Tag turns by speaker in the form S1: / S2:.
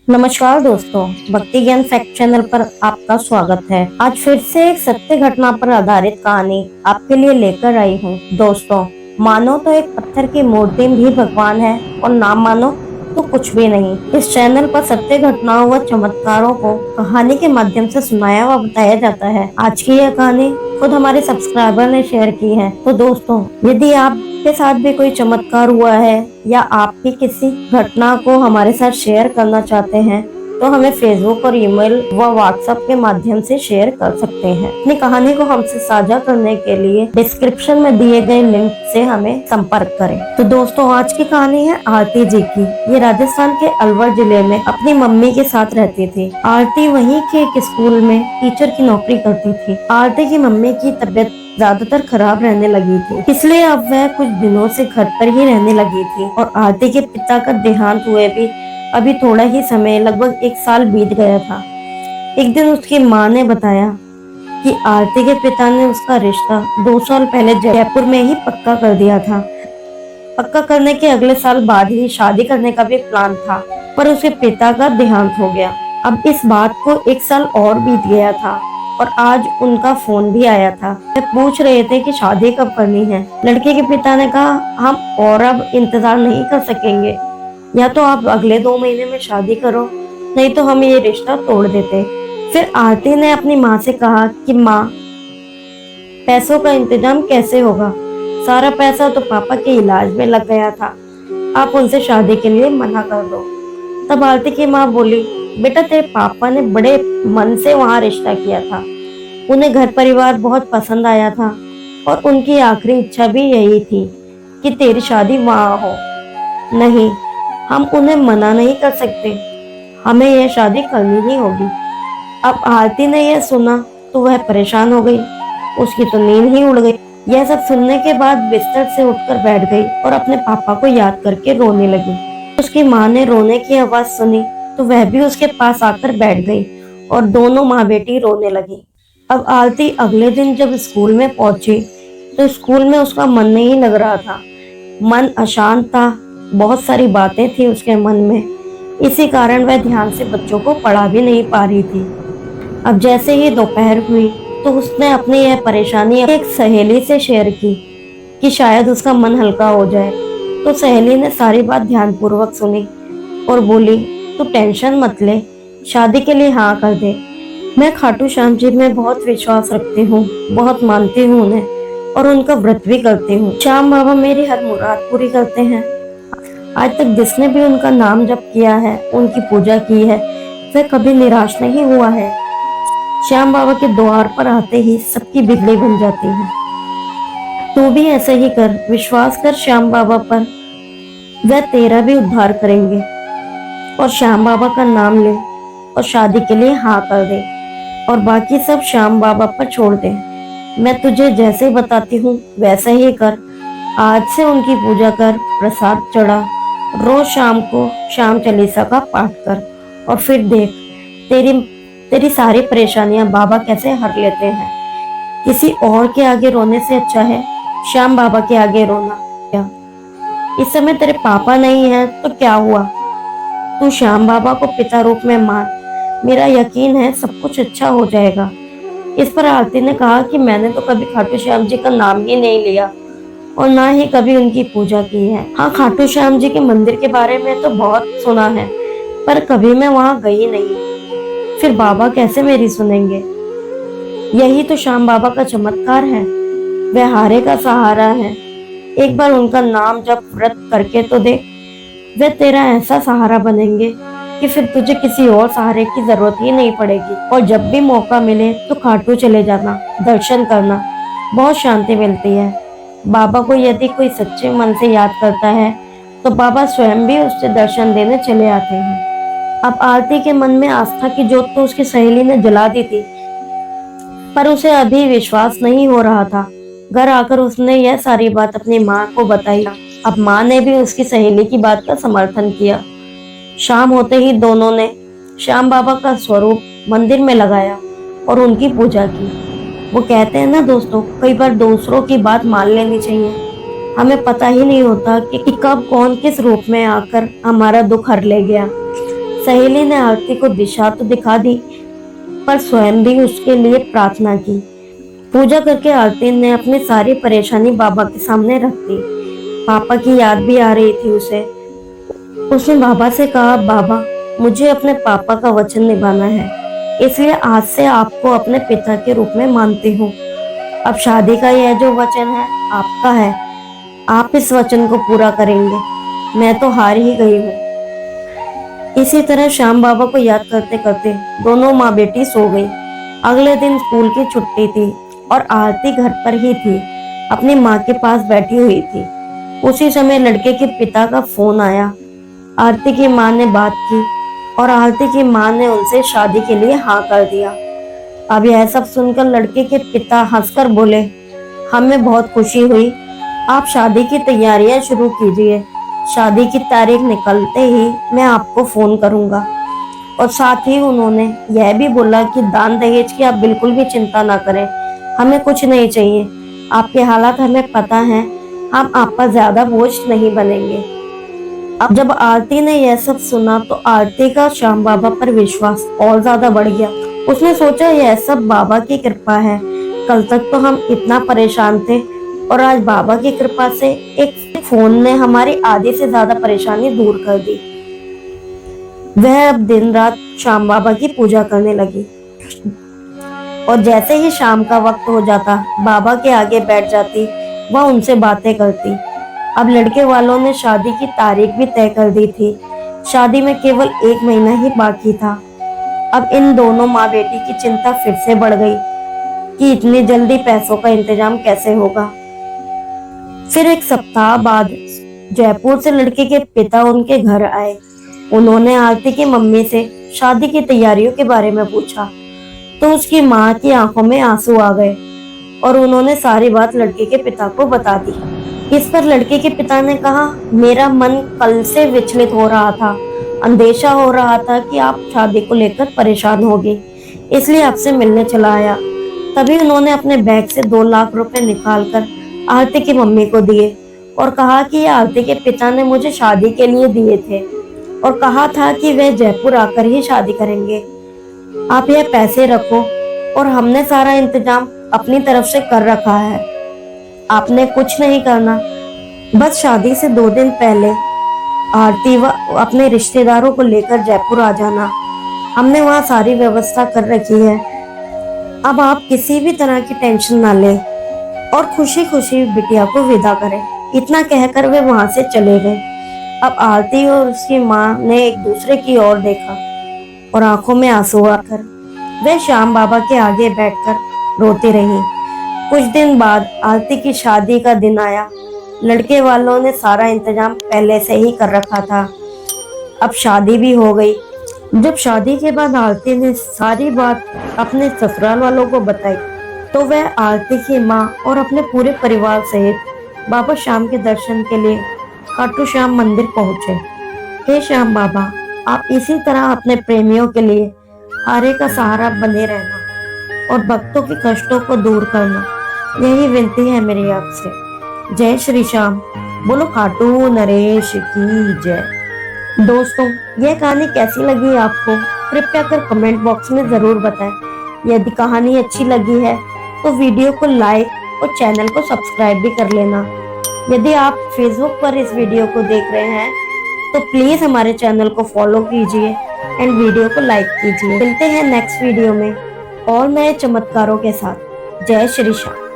S1: नमस्कार दोस्तों, भक्ति ज्ञान फैक्ट चैनल पर आपका स्वागत है। आज फिर से एक सत्य घटना पर आधारित कहानी आपके लिए लेकर आई हूँ। दोस्तों, मानो तो एक पत्थर की मूर्ति भी भगवान है और ना मानो तो कुछ भी नहीं। इस चैनल पर सत्य घटनाओं व चमत्कारों को कहानी के माध्यम से सुनाया व बताया जाता है। आज की यह कहानी खुद हमारे सब्सक्राइबर ने शेयर की है। तो दोस्तों, यदि आपके साथ भी कोई चमत्कार हुआ है या आप भी किसी घटना को हमारे साथ शेयर करना चाहते हैं तो हमें फेसबुक और ईमेल व व्हाट्सएप के माध्यम से शेयर कर सकते हैं। अपनी कहानी को हमसे साझा करने के लिए डिस्क्रिप्शन में दिए गए लिंक से हमें संपर्क करें। तो दोस्तों, आज की कहानी है आरती जी की। ये राजस्थान के अलवर जिले में अपनी मम्मी के साथ रहती थी। आरती वहीं के एक स्कूल में टीचर की नौकरी करती थी। आरती की मम्मी की तबीयत ज्यादातर खराब रहने लगी थी, इसलिए अब वह कुछ दिनों से घर पर ही रहने लगी थी। और आरती के पिता का देहांत हुए भी अभी थोड़ा ही समय, लगभग 1 साल बीत गया था। एक दिन उसकी माँ ने बताया कि आरती के पिता ने उसका रिश्ता 2 साल पहले जयपुर में ही पक्का कर दिया था। पक्का करने के अगले साल बाद ही शादी करने का भी प्लान था, पर उसके पिता का देहांत हो गया। अब इस बात को 1 साल और बीत गया था और आज उनका फोन भी आया था। वे पूछ रहे थे कि शादी कब करनी है। लड़के के पिता ने कहा, हम और अब इंतजार नहीं कर सकेंगे, या तो आप अगले 2 महीने में शादी करो, नहीं तो हम ये रिश्ता तोड़ देते। फिर आरती ने अपनी माँ से कहा कि माँ, पैसों का इंतजाम कैसे होगा? सारा पैसा तो पापा के इलाज में लग गया था, आप उनसे शादी के लिए मना कर दो। तब आरती की माँ बोली, बेटा, तेरे पापा ने बड़े मन से वहाँ रिश्ता किया था, उन्हें घर परिवार बहुत पसंद आया था और उनकी आखिरी इच्छा भी यही थी कि तेरी शादी वहाँ हो। नहीं, हम उन्हें मना नहीं कर सकते, हमें यह शादी करनी ही होगी। अब आरती ने यह सुना तो वह परेशान हो गई, उसकी तो नींद ही उड़ गई। यह सब सुनने के बाद बिस्तर से उठकर बैठ गई और अपने पापा को याद करके रोने लगी। उसकी माँ ने रोने की आवाज सुनी तो वह भी उसके पास आकर बैठ गई और दोनों माँ बेटी रोने लगी। अब आरती अगले दिन जब स्कूल में पहुंची तो स्कूल में उसका मन नहीं लग रहा था। मन अशांत था, बहुत सारी बातें थी उसके मन में, इसी कारण वह ध्यान से बच्चों को पढ़ा भी नहीं पा रही थी। अब जैसे ही दोपहर हुई तो उसने अपनी यह परेशानी एक सहेली से शेयर की कि शायद उसका मन हल्का हो जाए। तो सहेली ने सारी बात ध्यानपूर्वक सुनी और बोली, तू टेंशन मत ले, शादी के लिए हाँ कर दे। मैं खाटू श्याम जी में बहुत विश्वास रखती हूँ, बहुत मानती हूँ उन्हें और उनका व्रत भी करती हूँ। श्याम बाबा मेरी हर मुराद पूरी करते हैं। आज तक जिसने भी उनका नाम जप किया है, उनकी पूजा की है, वह कभी निराश नहीं हुआ है। श्याम बाबा के द्वार पर आते ही सबकी बिगड़ी बन जाती है। तू भी ऐसे ही कर, विश्वास कर श्याम बाबा पर, वह तेरा भी उद्धार करेंगे। और श्याम बाबा का नाम ले और शादी के लिए हाँ कर दे और बाकी सब श्याम बाबा पर छोड़ दे। मैं तुझे जैसे बताती हूँ वैसा ही कर। आज से उनकी पूजा कर, प्रसाद चढ़ा, रोज शाम को श्याम चालीसा का पाठ कर और फिर देख तेरी सारी परेशानियां बाबा कैसे हर लेते हैं। किसी और के आगे रोने से अच्छा है श्याम बाबा के आगे रोना। क्या इस समय तेरे पापा नहीं है तो क्या हुआ, तू श्याम बाबा को पिता रूप में मान, मेरा यकीन है सब कुछ अच्छा हो जाएगा। इस पर आरती ने कहा कि मैंने तो कभी खाटू श्याम जी का नाम ही नहीं लिया और ना ही कभी उनकी पूजा की है। हाँ, खाटू श्याम जी के मंदिर के बारे में तो बहुत सुना है, पर कभी मैं वहां गई नहीं। फिर बाबा कैसे मेरी सुनेंगे? यही तो श्याम बाबा का चमत्कार है, वह हारे का सहारा है। एक बार उनका नाम जब व्रत करके तो देख, वे तेरा ऐसा सहारा बनेंगे कि फिर तुझे किसी और सहारे की जरूरत ही नहीं पड़ेगी। और जब भी मौका मिले तो खाटू चले जाना, दर्शन करना, बहुत शांति मिलती है। बाबा को यदि कोई सच्चे मन से याद करता है तो बाबा स्वयं भी उससे दर्शन देने चले आते हैं। अब आरती के मन में आस्था की जोत तो उसकी सहेली ने जला दी थी, पर उसे अभी विश्वास नहीं हो रहा था। घर आकर उसने यह सारी बात अपनी माँ को बताई। अब माँ ने भी उसकी सहेली की बात का समर्थन किया। शाम होते ही दोनों ने श्याम बाबा का स्वरूप मंदिर में लगाया और उनकी पूजा की। वो कहते हैं ना दोस्तों, कई बार दूसरों की बात मान लेनी चाहिए। हमें पता ही नहीं होता कि कब कौन किस रूप में आकर हमारा दुख हर ले गया। सहेली ने आरती को दिशा तो दिखा दी, पर स्वयं भी उसके लिए प्रार्थना की। पूजा करके आरती ने अपनी सारी परेशानी बाबा के सामने रख दी। पापा की याद भी आ रही थी उसे। उसने बाबा से कहा, बाबा, मुझे अपने पापा का वचन निभाना है, इसलिए आज से आपको अपने पिता के रूप में मानती हूँ। अब शादी का यह जो वचन है आपका है, आप इस वचन को पूरा करेंगे। मैं तो हार ही गई हूँ। इसी तरह श्याम बाबा को याद करते करते दोनों माँ बेटी सो गई। अगले दिन स्कूल की छुट्टी थी और आरती घर पर ही थी, अपनी माँ के पास बैठी हुई थी। उसी समय लड़के के पिता का फोन आया। आरती की माँ ने बात की और आरती की माँ ने उनसे शादी के लिए हाँ कर दिया। अब यह सब सुनकर लड़के के पिता हंसकर बोले, हमें बहुत खुशी हुई, आप शादी की तैयारियां शुरू कीजिए। शादी की तारीख निकलते ही मैं आपको फोन करूंगा। और साथ ही उन्होंने यह भी बोला कि दान दहेज की आप बिल्कुल भी चिंता ना करें, हमें कुछ नहीं चाहिए। आपके हालात हमें पता है, हम आप पर ज्यादा बोझ नहीं बनेंगे। अब जब आरती ने यह सब सुना तो आरती का श्याम बाबा पर विश्वास और ज्यादा बढ़ गया। उसने सोचा, यह सब बाबा की कृपा है। कल तक तो हम इतना परेशान थे और आज बाबा की कृपा से एक फोन ने हमारी आधी से ज्यादा परेशानी दूर कर दी। वह अब दिन रात श्याम बाबा की पूजा करने लगी और जैसे ही शाम का वक्त हो जाता, बाबा के आगे बैठ जाती, वह उनसे बातें करती। अब लड़के वालों ने शादी की तारीख भी तय कर दी थी। शादी में केवल 1 महीना ही बाकी था। अब इन दोनों माँ बेटी की चिंता फिर से बढ़ गई कि इतनी जल्दी पैसों का इंतजाम कैसे होगा। फिर 1 सप्ताह बाद जयपुर से लड़के के पिता उनके घर आए। उन्होंने आरती की मम्मी से शादी की तैयारियों के बारे में पूछा तो उसकी माँ की आंखों में आंसू आ गए और उन्होंने सारी बात लड़के के पिता को बता दी। इस पर लड़के के पिता ने कहा, मेरा मन कल से विचलित हो रहा था, अंदेशा हो रहा था कि आप शादी को लेकर परेशान होगी, इसलिए आपसे मिलने चला आया। तभी उन्होंने अपने बैग से 2 लाख रुपए निकालकर आरती की मम्मी को दिए और कहा कि ये आरती के पिता ने मुझे शादी के लिए दिए थे और कहा था कि वे जयपुर आकर ही शादी करेंगे। आप यह पैसे रखो और हमने सारा इंतजाम अपनी तरफ से कर रखा है, आपने कुछ नहीं करना। बस शादी से 2 दिन पहले आरती व अपने रिश्तेदारों को लेकर जयपुर आ जाना, हमने वहाँ सारी व्यवस्था कर रखी है। अब आप किसी भी तरह की टेंशन ना लें और खुशी खुशी बिटिया को विदा करें। इतना कहकर वे वहां से चले गए। अब आरती और उसकी माँ ने एक दूसरे की ओर देखा और आंखों में आंसू आकर वे श्याम बाबा के आगे बैठकर रोती रहीं। कुछ दिन बाद आरती की शादी का दिन आया। लड़के वालों ने सारा इंतजाम पहले से ही कर रखा था। अब शादी भी हो गई। जब शादी के बाद आरती ने सारी बात अपने ससुराल वालों को बताई तो वह आरती की माँ और अपने पूरे परिवार सहित बाबा श्याम के दर्शन के लिए खाटू श्याम मंदिर पहुंचे। हे श्याम बाबा, आप इसी तरह अपने प्रेमियों के लिए हारे का सहारा बने रहना और भक्तों के कष्टों को दूर करना, यही विनती है मेरी आपसे। जय श्री श्याम। बोलो खाटू नरेश की जय। दोस्तों, यह कहानी कैसी लगी आपको? कृपया कर कमेंट बॉक्स में जरूर बताएं। यदि कहानी अच्छी लगी है तो वीडियो को लाइक और चैनल को सब्सक्राइब भी कर लेना। यदि आप फेसबुक पर इस वीडियो को देख रहे हैं तो प्लीज हमारे चैनल को फॉलो कीजिए एंड वीडियो को लाइक कीजिए। मिलते हैं नेक्स्ट वीडियो में और नए चमत्कारों के साथ। जय श्री श्याम।